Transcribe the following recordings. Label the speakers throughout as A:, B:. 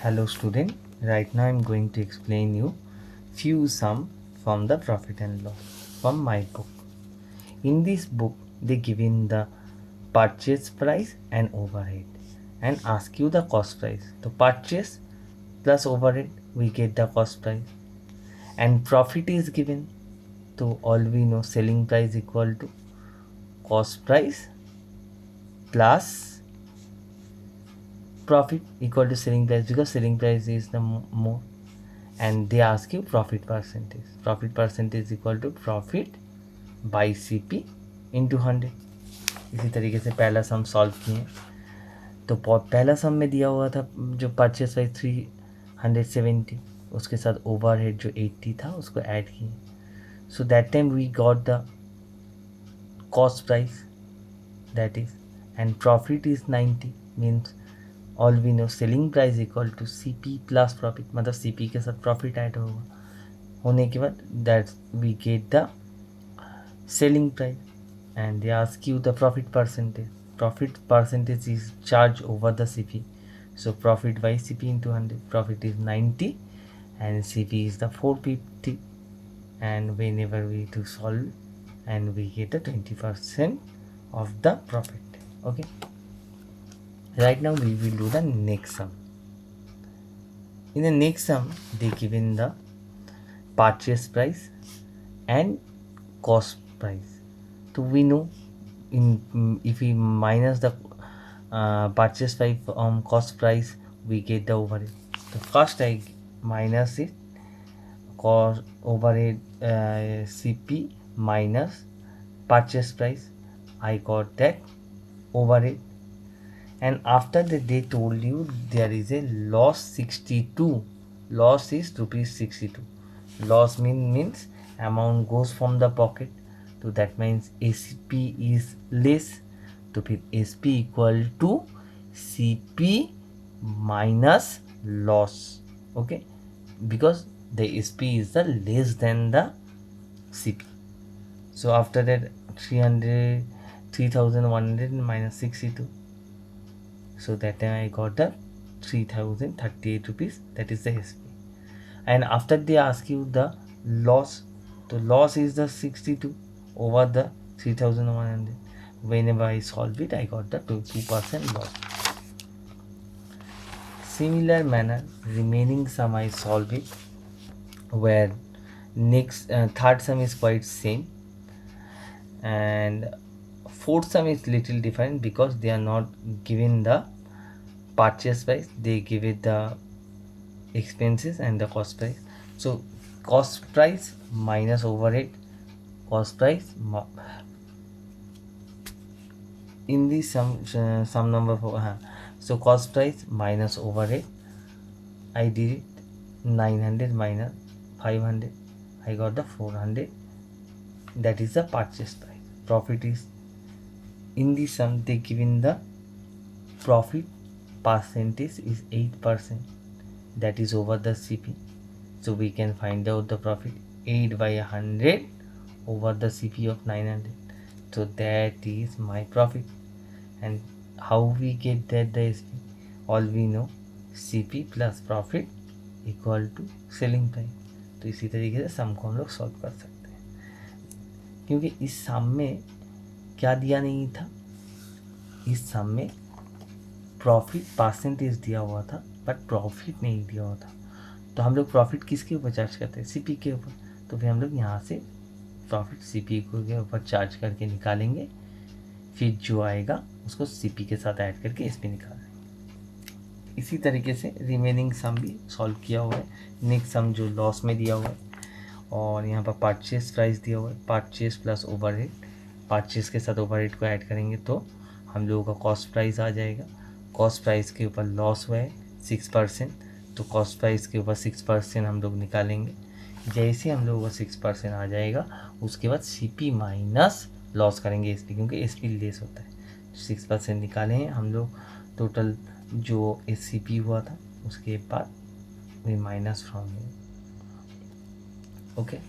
A: Hello student, right now I am going to explain you few sum from the profit and loss from my book. In this book they given the purchase price and overhead and ask you the cost price. So purchase plus overhead we get the cost price and profit is given. So all we know selling price equal to cost price plus profit equal to selling price because selling price is the more, and they ask you profit percentage. Profit percentage equal to profit by CP into 100. इसी तरीके से पहला sum solve किए. तो पहला सम में दिया हुआ था जो परचेस प्राइस 370, उसके साथ ओवरहेड जो 80 था उसको ऐड किए. So that time we got the cost price that is and profit is 90 means all we know selling price equal to CP plus profit, मतलब CP के साथ प्रॉफिट ऐड होगा. होने के बाद that we get the selling price and they ask you the profit percentage. Profit percentage is charged over the CP, so profit by CP into 100. Profit is 90 and CP is the 450, and whenever we to solve and we get the 20% of the profit. Okay, right now we will do the next sum. In the next sum they given the purchase price and cost price. So we know if we minus the purchase price cost price we get the overhead. So first I minus it, cost overhead CP minus purchase price, I got that overhead. And after that they told you there is a loss 62. Loss is rupees 62. Loss means amount goes from the pocket. So that means SP is less. तो फिर SP equal to CP minus loss. Okay, because the SP is the less than the CP. So after that 3100 minus 62. So that time I got the 3038 rupees, that is the SP. And after they ask you the loss, the loss is the 62 over the 3100. Whenever I solve it I got the 2% loss. Similar manner remaining sum I solve it, where next third sum is quite same and fourth sum is little different because they are not given the purchase price, they give it the expenses and the cost price. So cost price minus overhead, cost price in the sum number 4. So cost price minus overhead, I did it 900 minus 500, I got the 400, that is the purchase price. Profit is in the sum they given the profit percentage is 8%, that is over the CP. So we can find out the profit 8 by 100 over the CP of 900. So that is my profit. And how we get that the SP? All we know CP plus profit equal to selling price. तो इसी तरीके से सम को हम लोग solve कर सकते हैं, क्योंकि इस सम में क्या दिया नहीं था, इस सम में प्रॉफिट परसेंटेज दिया हुआ था बट प्रॉफिट नहीं दिया हुआ था. तो हम लोग प्रॉफिट किसके ऊपर चार्ज करते हैं, CP के ऊपर. तो फिर हम लोग यहाँ से प्रॉफिट CP के ऊपर चार्ज करके निकालेंगे, फिर जो आएगा उसको CP के साथ ऐड करके SP निकालेंगे. इसी तरीके से रिमेनिंग सम भी सॉल्व किया हुआ है. नेक्स्ट सम जो लॉस में दिया हुआ है और यहाँ पर परचेस प्राइस दिया हुआ है, परचेस प्लस ओवरहेड, परचेस के साथ ओवरहेड को ऐड करेंगे तो हम लोगों का कॉस्ट प्राइस आ जाएगा. कॉस्ट प्राइस के ऊपर लॉस हुआ है 6%, तो कॉस्ट प्राइस के ऊपर 6% हम लोग निकालेंगे. जैसे हम लोगों का 6% आ जाएगा उसके बाद CP माइनस लॉस करेंगे SP, क्योंकि SP लेस होता है. 6% निकाले हैं हम लोग, टोटल जो SCP हुआ था उसके बाद we minus from here. Okay,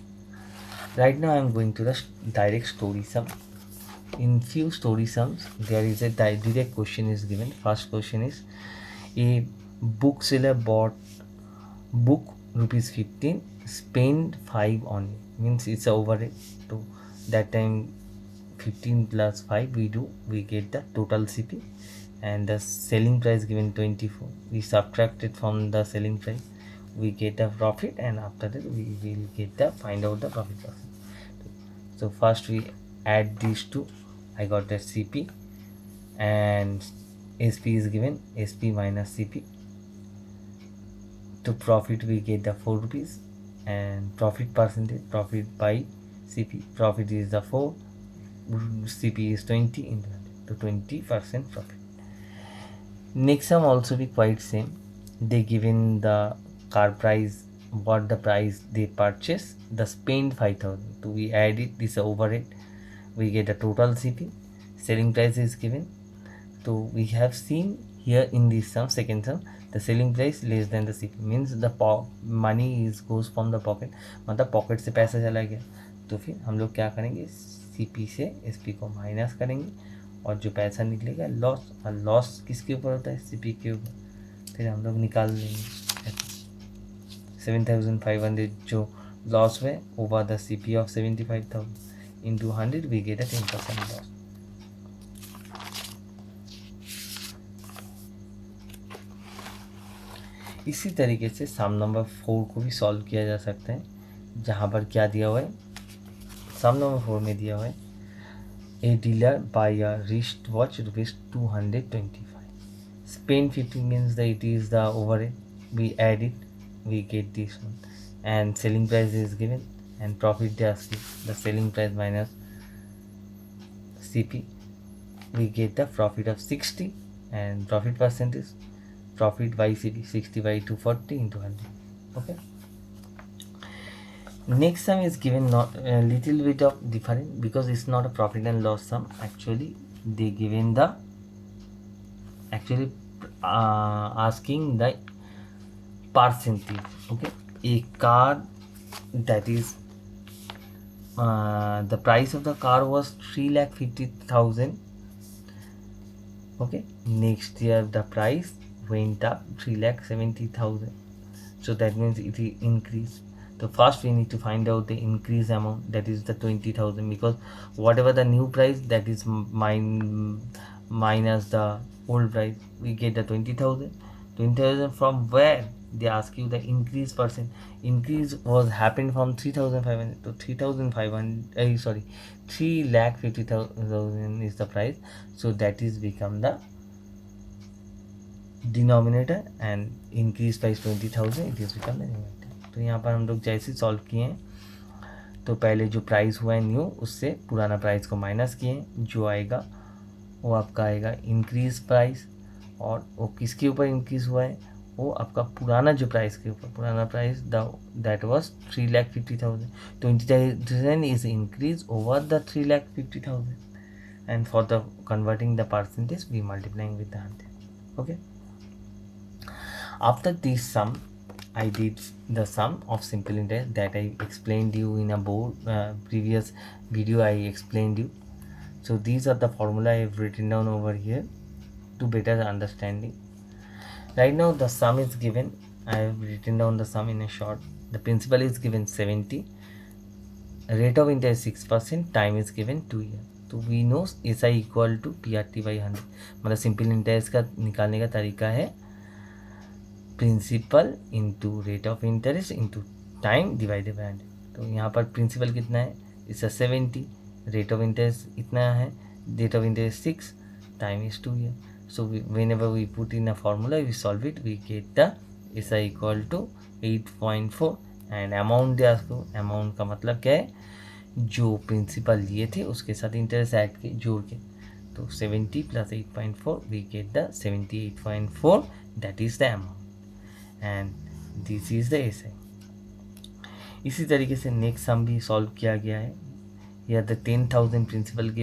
A: right now I am going to the direct story sum. In few story sums there is a direct question is given. First question is a book seller bought book rupees 15, spend 5 only, means it's over it. So that time 15 plus 5 we get the total CP, and the selling price given 24, we subtract it from the selling price, we get the profit, and after that we will get the find out the profit percent. So first we add these two, I got the CP, and SP is given, SP minus CP, to profit we get the 4 rupees, and profit percentage, profit by CP, profit is the 4, CP is 20 into 100, to 20% profit. Next sum also be quite same, they given the car price, what the price they purchase, the spend 5000, so we add it, this over it, we get the total CP, selling price is given. So we have seen here in this sum, second sum, the selling price less than the CP, means the money is goes from the pocket, मतलब pocket से पैसा चला गया, तो फिर हम लोग क्या करेंगे, CP से SP को माइनस करेंगे, और जो पैसा निकलेगा लॉस, और लॉस किसके ऊपर होता है, CP के ऊपर, फिर हम लोग निकाल लेंगे 7500 जो लॉस हुए over the CP of 75,000 into 100, we get a 10% loss. इसी तरीके से सम नंबर 4 को भी सॉल्व किया जा सकता है, जहाँ पर क्या दिया हुआ है, सम नंबर 4 में दिया हुआ है, a dealer buy a wrist watch rupees 225, spend 50 means the it is the over it, we add it, we get this one, and selling price is given, and profit the selling price minus CP, we get the profit of 60, and profit percentage, profit by CP 60 by 240 into 100. Okay, next sum is given not a little bit of different, because it's not a profit and loss sum, actually they given the asking the percentage. Okay, a car that is the price of the car was 3,50,000. Okay, next year the price went up 3,70,000, so that means it will increase. So first we need to find out the increase amount, that is the 20,000, because whatever the new price, that is minus the old price, we get the 20,000. 20,000 from where, they ask you the increase percent, increase was happened from 3,500 to 3,500, sorry, 3,50,000 is the price, so that is become the denominator, and increase price 20,000, it is become the numerator. तो यहाँ पर हम लोग जैसे solve किए हैं, तो पहले जो प्राइस हुआ है न्यू, उससे पुराना प्राइस को माइनस किए, जो आएगा वो आपका आएगा इंक्रीज प्राइस, और वो किसके ऊपर इंक्रीज हुआ है, वो आपका पुराना जो प्राइस के ऊपर, पुराना price that was 3,50,000, 20,000 is increase over the 3,50,000, and for the converting the percentage we multiplying with the 100. Okay, after this sum I did the sum of simple interest that I explained you in a previous video. I explained you, so these are the formula I have written down over here to better understanding. Right now the sum is given, I have written down the sum in a short. The principal is given 70, rate of interest 6%, time is given 2 years. तो we know SI equal to PRT by 100, मतलब simple interest का निकालने का तरीका है principal into rate of interest into time divided by 100. तो यहाँ पर प्रिंसिपल कितना है, इसका 70, रेट ऑफ इंटरेस्ट इतना है, rate of interest 6, time is 2 year. So whenever we put in a formula we solve it, we get the SI equal to 8.4, and amount दे आपको, अमाउंट का मतलब क्या है, जो प्रिंसिपल लिए थे उसके साथ इंटरेस्ट ऐड के जोड़ के, तो 70 + 8.4 we get the 78.4, that is the amount, and this is the SI. इसी तरीके से नेक्स्ट सम भी सॉल्व किया गया है. या द 10,000 प्रिंसिपल के